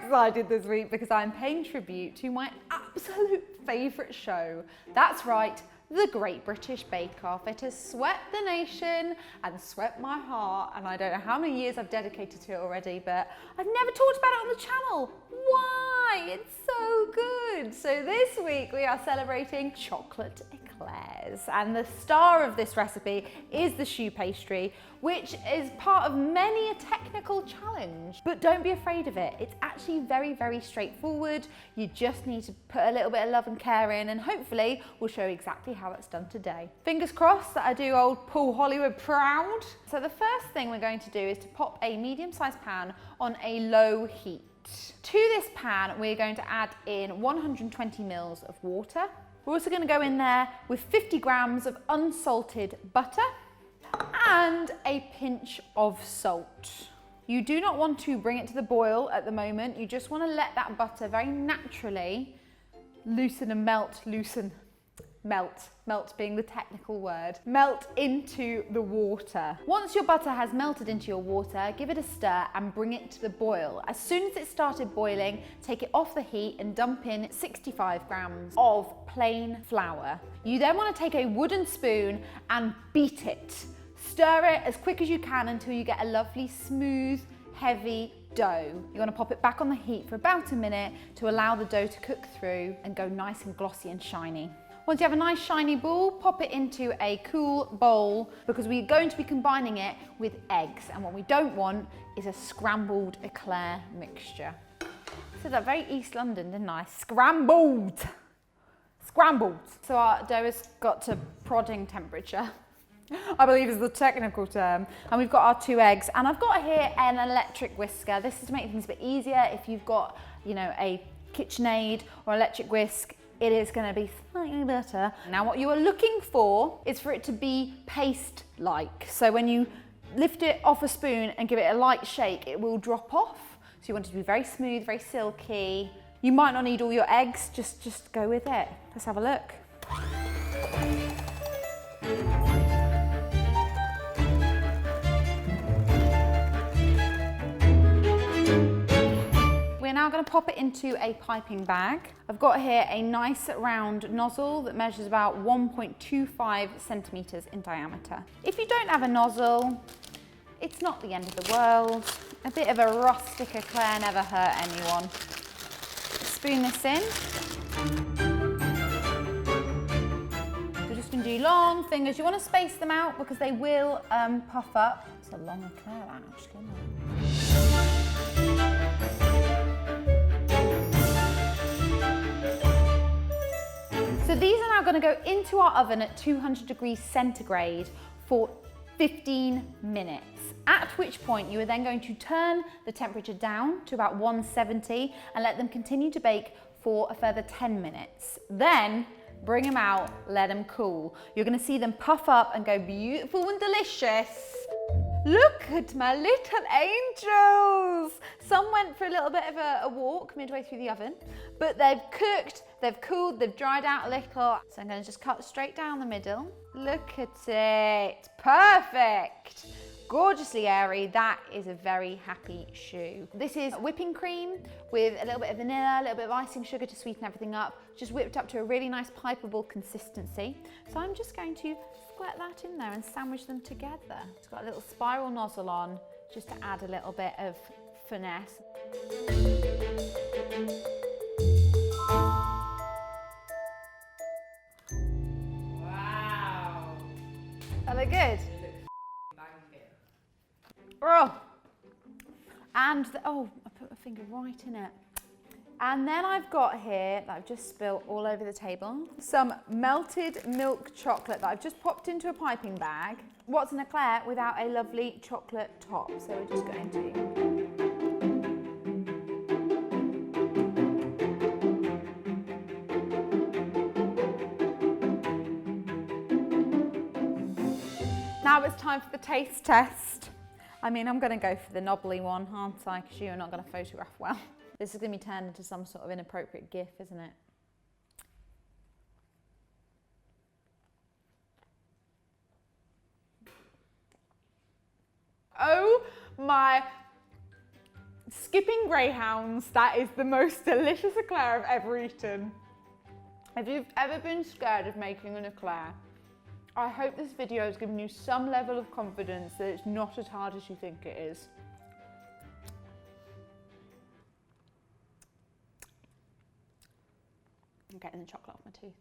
excited this week because I'm paying tribute to my absolute favourite show. That's right, the Great British Bake Off. It has swept the nation and swept my heart, and I don't know how many years I've dedicated to it already, but I've never talked about it on the channel. Why? It's so good. So this week we are celebrating chocolate eclairs, and the star of this recipe is the choux pastry, which is part of many a technical challenge. But don't be afraid of it. It's actually very, very straightforward. You just need to put a little bit of love and care in, and hopefully we'll show you exactly how it's done today. Fingers crossed that I do old Paul Hollywood proud. So the first thing we're going to do is to pop a medium-sized pan on a low heat. To this pan, we're going to add in 120 mils of water. We're also going to go in there with 50 grams of unsalted butter and a pinch of salt. You do not want to bring it to the boil at the moment. You just want to let that butter very naturally loosen and melt, melt being the technical word, melt into the water. Once your butter has melted into your water, give it a stir and bring it to the boil. As soon as it started boiling, take it off the heat and dump in 65 grams of plain flour. You then want to take a wooden spoon and beat it. Stir it as quick as you can until you get a lovely, smooth, heavy dough. You want to pop it back on the heat for about a minute to allow the dough to cook through and go nice and glossy and shiny. Once you have a nice shiny ball, pop it into a cool bowl because we're going to be combining it with eggs, and what we don't want is a scrambled eclair mixture. I said that very East London, didn't I? Scrambled! Scrambled! So our dough has got to prodding temperature, I believe is the technical term, and we've got our 2 eggs, and I've got here an electric whisker. This is to make things a bit easier. If you've got, you know, a KitchenAid or electric whisk, it is going to be slightly better. Now what you are looking for is for it to be paste-like. So when you lift it off a spoon and give it a light shake, it will drop off. So you want it to be very smooth, very silky. You might not need all your eggs, just go with it. Let's have a look. We're now going to pop it into a piping bag. I've got here a nice round nozzle that measures about 1.25 centimetres in diameter. If you don't have a nozzle, it's not the end of the world. A bit of a rustic eclair never hurt anyone. Spoon this in. We're just going to do long fingers. You want to space them out because they will puff up. It's a long eclair, that actually, isn't it? So these are now going to go into our oven at 200 degrees centigrade for 15 minutes, at which point you are then going to turn the temperature down to about 170 and let them continue to bake for a further 10 minutes. Then bring them out, let them cool. You're going to see them puff up and go beautiful and delicious. Look at my little angels. Some went for a little bit of a walk midway through the oven, but they've cooked, they've cooled, they've dried out a little. So I'm going to just cut straight down the middle. Look at it, perfect. Gorgeously airy. That is a very happy choux. This is whipping cream with a little bit of vanilla, a little bit of icing sugar to sweeten everything up, just whipped up to a really nice pipeable consistency. So I'm just going to squirt that in there and sandwich them together. It's got a little spiral nozzle on just to add a little bit of finesse. Wow. Are they good? Oh, and oh, I put my finger right in it. And then I've got here, that I've just spilt all over the table, some melted milk chocolate that I've just popped into a piping bag. What's an eclair without a lovely chocolate top? So we're just going to... Now it's time for the taste test. I mean, I'm going to go for the knobbly one, aren't I? Because you're not going to photograph well. This is going to be turned into some sort of inappropriate GIF, isn't it? Oh my skipping greyhounds, that is the most delicious eclair I've ever eaten. If you've ever been scared of making an eclair, I hope this video has given you some level of confidence that it's not as hard as you think it is. I'm getting the chocolate off my teeth.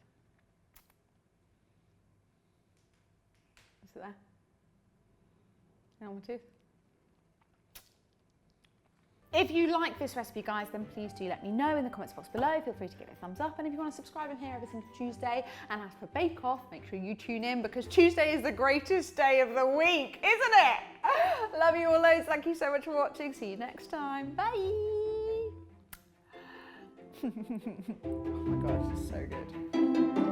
Is it there? On my tooth. If you like this recipe, guys, then please do let me know in the comments box below. Feel free to give it a thumbs up. And if you want to subscribe and hear every single Tuesday, and as for Bake Off, make sure you tune in because Tuesday is the greatest day of the week, isn't it? Love you all loads. Thank you so much for watching. See you next time. Bye. Oh my gosh, it's so good.